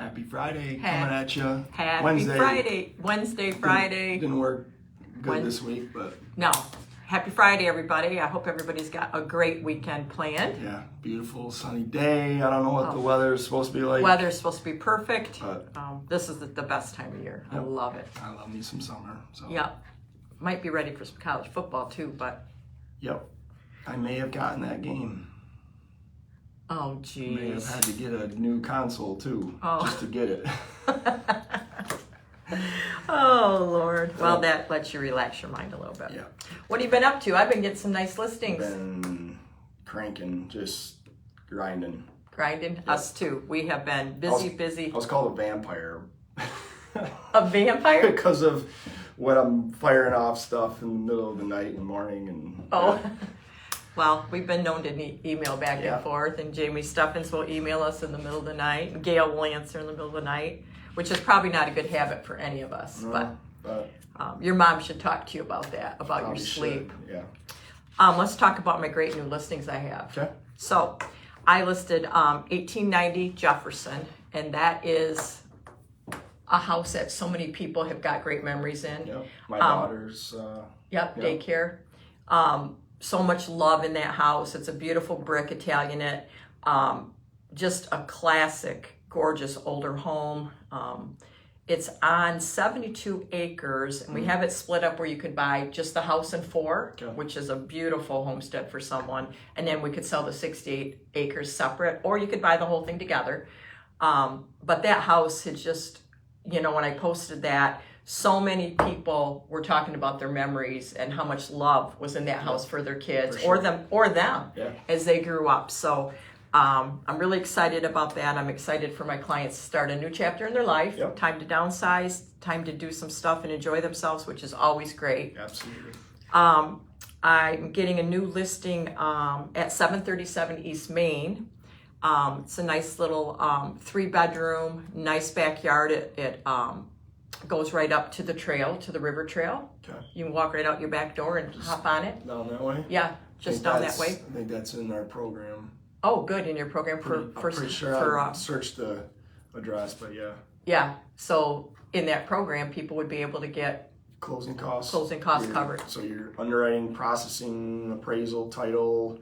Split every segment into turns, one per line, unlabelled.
Happy Friday coming at you.
Happy
Wednesday.
Friday.
Didn't work good this week, but
no. Happy Friday, everybody. I hope everybody's got a great weekend planned.
yeah, beautiful sunny day. I don't know what the weather's supposed to be like.
Weather's supposed to be perfect.
But
this is the best time of year.
Yep.
I love it.
I love me some summer. So
Yep. Might be ready for some college football too, but
yep, I may have gotten that game.
oh
May have
geez.
had to get a new console too, just to get it.
Oh Lord. Well, that lets you relax your mind a little bit.
Yeah,
What have you been up to? I've been getting some nice listings.
been cranking, just grinding.
Grinding. Us too. We have been busy.
I was called a vampire.
A vampire?
Because of when I'm firing off stuff in the middle of the night and morning and
Oh, well, we've been known to email back
Yeah.
and forth, and Jamie Stuffins will email us in the middle of the night, and Gail will answer in the middle of the night, which is probably not a good habit for any of us.
but
But your mom should talk to you about that, about your
probably
sleep.
should. Yeah.
Let's talk about my great new listings I have.
Okay.
So, I listed 1890 Jefferson, and that is a house that so many people have got great memories in.
Yep. My daughter's.
Yep,
Yep.
daycare. So much love in that house. It's a beautiful brick Italianate. Just a classic, gorgeous older home. It's on 72 acres, and we have it split up where you could buy just the house and four,
Okay.
which is a beautiful homestead for someone. And then we could sell the 68 acres separate, or you could buy the whole thing together. But that house had just, when I posted that, so many people were talking about their memories and how much love was in that house for their kids,
For sure.
or them
Yeah.
as they grew up. So I'm really excited about that. I'm excited for my clients to start a new chapter in their life.
Yep.
Time to downsize, time to do some stuff and enjoy themselves, which is always great.
Absolutely.
I'm getting a new listing at 737 East Main. It's a nice little 3-bedroom, nice backyard. It goes right up to the trail, to the river trail.
Okay.
You can walk right out your back door and hop on it.
Down that way.
Yeah, just down that way.
I think that's in our program.
Oh, good, in your program
I'm pretty sure I searched the address, but yeah.
yeah. So in that program, people would be able to get
Closing costs.
covered.
So your underwriting, processing, appraisal, title.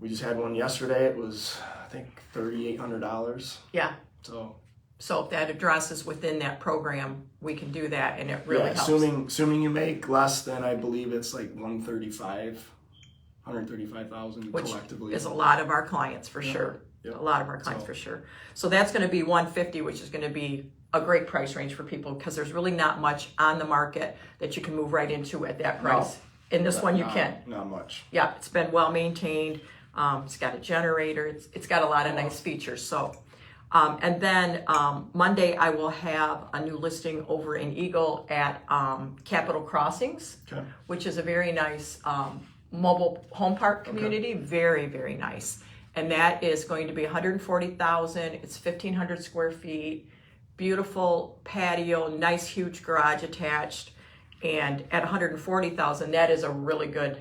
We just had one yesterday. It was, I think, $3,800.
Yeah.
So
if that address is within that program, we can do that, and it really helps.
assuming you make less than, I believe it's like 135,000
Which
collectively.
is a lot of our clients for sure.
Yep.
A lot of our clients for sure. So that's going to be 150, which is going to be a great price range for people because there's really not much on the market that you can move right into at that price. In this one, you can.
Not much.
Yeah, it's been well maintained. It's got a generator. It's got a lot of nice features. So, and then Monday I will have a new listing over in Eagle at Capitol Crossings,
Okay.
which is a very nice mobile home park community. Very, very nice. And that is going to be 140,000. It's 1,500 square feet. Beautiful patio, nice huge garage attached. And at 140,000, that is a really good.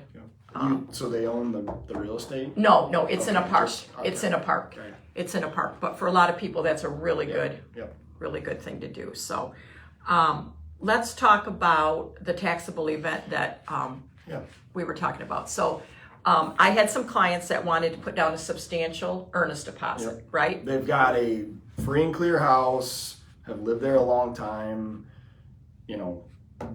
So they own the real estate?
No, it's in a
Okay,
park.
okay.
It's in a park.
Okay.
It's in a park. But for a lot of people, that's a really good,
Yep.
really good thing to do. So let's talk about the taxable event that we were talking about. So I had some clients that wanted to put down a substantial earnest deposit, right?
They've got a free and clear house, have lived there a long time,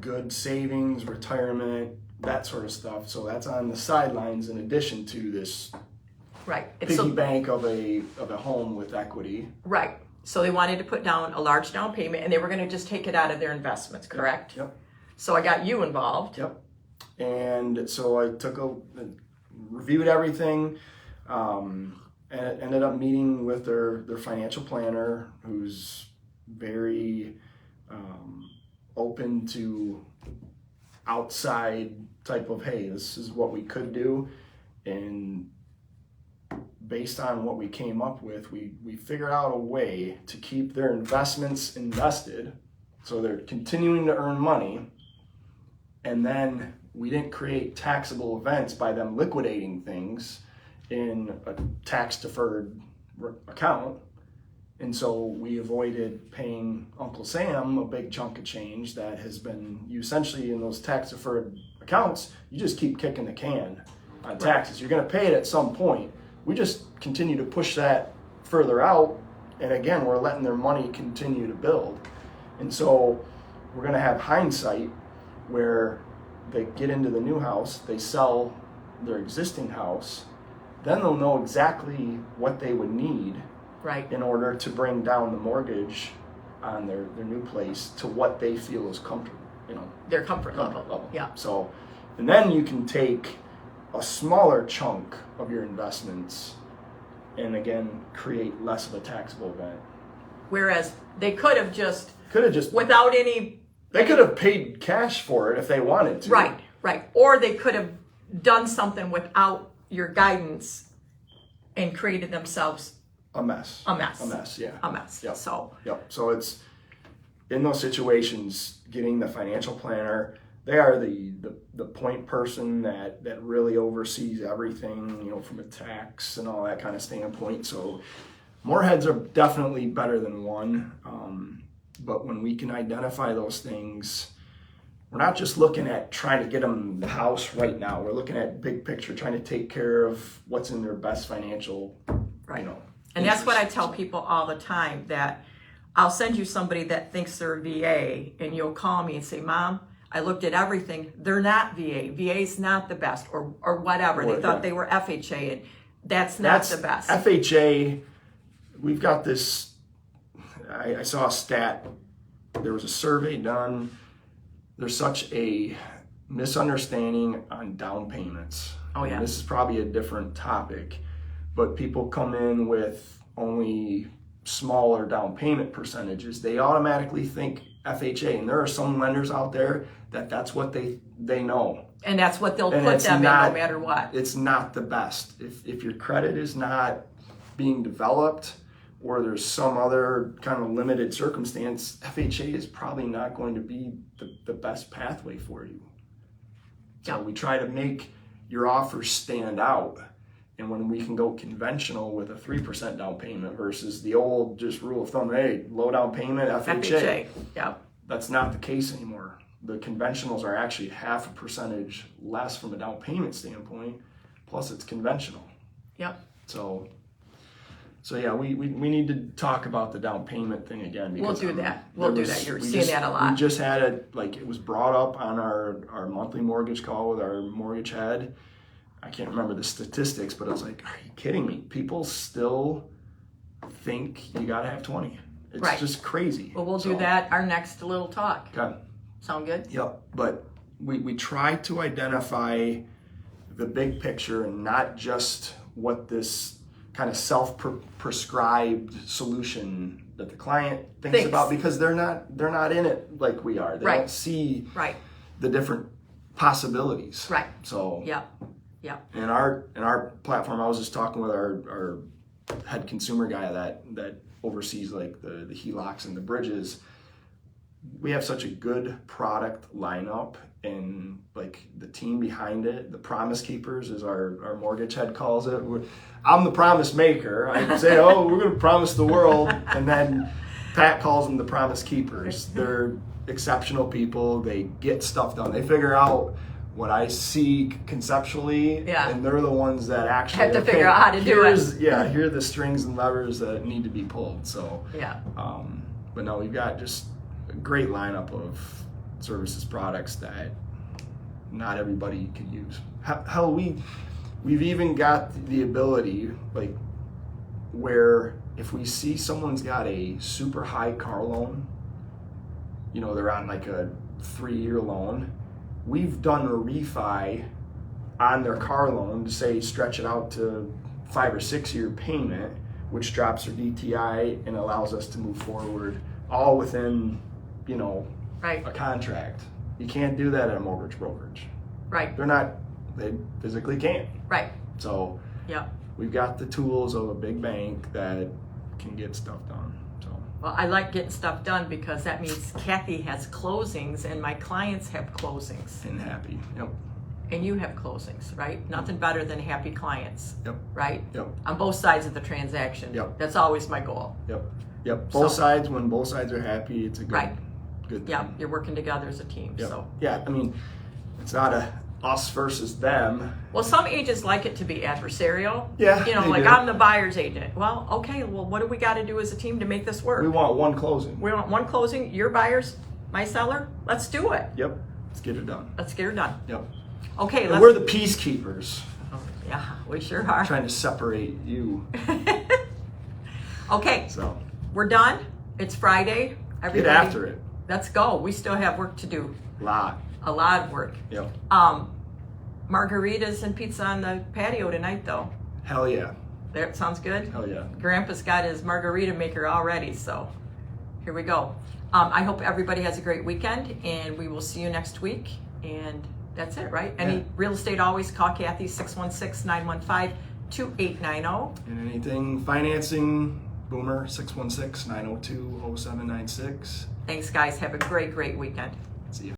good savings, retirement, that sort of stuff. So that's on the sidelines in addition to this
Right.
piggy bank of a home with equity.
Right. So they wanted to put down a large down payment and they were going to just take it out of their investments, correct?
Yep.
So I got you involved.
Yep. And so I reviewed everything, and ended up meeting with their financial planner, who's very open to outside type of, hey, this is what we could do. And based on what we came up with, we figured out a way to keep their investments invested so they're continuing to earn money. And then we didn't create taxable events by them liquidating things in a tax deferred account. And so we avoided paying Uncle Sam a big chunk of change that has been, you essentially in those tax deferred accounts, you just keep kicking the can on taxes. You're going to pay it at some point. We just continue to push that further out. And again, we're letting their money continue to build. And so we're going to have hindsight where they get into the new house, they sell their existing house, then they'll know exactly what they would need in order to bring down the mortgage on their new place to what they feel is comfortable,
their comfort level. Yeah.
So, and then you can take a smaller chunk of your investments and again create less of a taxable event.
Whereas they could have just
without
any,
they could have paid cash for it if they wanted to.
Right. Or they could have done something without your guidance and created themselves
a mess. Yeah.
A mess.
Yep.
So
it's in those situations, getting the financial planner. They are the point person that really oversees everything, from a tax and all that kind of standpoint. So more heads are definitely better than one. But when we can identify those things, we're not just looking at trying to get them the house right now. We're looking at big picture, trying to take care of what's in their best financial,
And that's what I tell people all the time, that I'll send you somebody that thinks they're a VA and you'll call me and say, Mom, I looked at everything. They're not VA. VA's not the best or whatever. They thought they were FHA and that's the best.
FHA, we've got this, I saw a stat. There was a survey done. There's such a misunderstanding on down payments.
Oh, yeah.
And this is probably a different topic, but people come in with only smaller down payment percentages. They automatically think FHA, and there are some lenders out there that's what they know.
And that's what they'll put them in no matter what.
It's not the best. If your credit is not being developed or there's some other kind of limited circumstance, FHA is probably not going to be the best pathway for you. So we try to make your offers stand out. And when we can go conventional with a 3% down payment versus the old just rule of thumb, hey, low down payment, FHA. That's not the case anymore. The conventionals are actually half a percentage less from a down payment standpoint, plus it's conventional. So yeah, we need to talk about the down payment thing again. Because
we'll do that. You're seeing that a lot.
We just had it was brought up on our monthly mortgage call with our mortgage head. I can't remember the statistics, but I was like, are you kidding me? People still think you got to have 20. It's just crazy.
Well, we'll do that our next little talk.
Okay.
Sound good?
Yep. But we try to identify the big picture and not just what this kind of self-prescribed solution that the client thinks about, because they're not in it like we are. They don't see the different possibilities. So in our platform, I was just talking with our head consumer guy that oversees like the HELOCs and the bridges. We have such a good product lineup, and like the team behind it, the promise keepers, as our mortgage head calls it. I'm the promise maker. I say, oh, we're going to promise the world, and then Pat calls them the promise keepers. They're exceptional people. They get stuff done. They figure out what I see conceptually, and they're the ones that actually
have to figure out how to do it.
Here are the strings and levers that need to be pulled. So but no, we've got just a great lineup of services products that not everybody can use. Hell, we've even got the ability, like, where if we see someone's got a super high car loan, they're on like a 3-year loan, we've done a refi on their car loan to say stretch it out to 5 or 6 year payment, which drops their DTI and allows us to move forward all within a contract. You can't do that at a mortgage brokerage. They physically can't. So we've got the tools of a big bank that can get stuff done.
Well, I like getting stuff done because that means Cathy has closings and my clients have closings.
And happy. Yep.
And you have closings, right? Nothing better than happy clients.
Yep.
Right?
Yep.
On both sides of the transaction.
Yep.
That's always my goal.
Yep. Yep.
So-
Both sides. When both sides are happy, it's a good,
Right.
good thing.
Yeah, you're working together as a team.
Yep.
So,
Yeah. I mean, it's not a us versus them.
well, some agents like it to be adversarial.
Yeah,
You know,
they
like
do.
I'm the buyer's agent. Well, okay. Well, what do we got to do as a team to make this work?
We want one closing.
We want one closing. Your buyers, my seller. Let's do it.
Yep. Let's get it done.
Let's get her done.
Yep.
Okay.
And
Let's.
we're the peacekeepers,
Oh, yeah, we sure are.
trying to separate you.
Okay,
So
we're done. It's Friday.
get
Everybody,
after it.
let's go. We still have work to do.
Lot.
A lot of work.
Yep.
Margaritas and pizza on the patio tonight, though.
Hell yeah.
There, sounds good.
Hell yeah.
Grandpa's got his margarita maker already, so here we go. I hope everybody has a great weekend, and we will see you next week. And that's it, right? Any
Yeah.
real estate, always call Cathy, 616-915-2890.
And anything financing, Boomer, 616-902-0796.
Thanks, guys. Have a great, great weekend.
See you.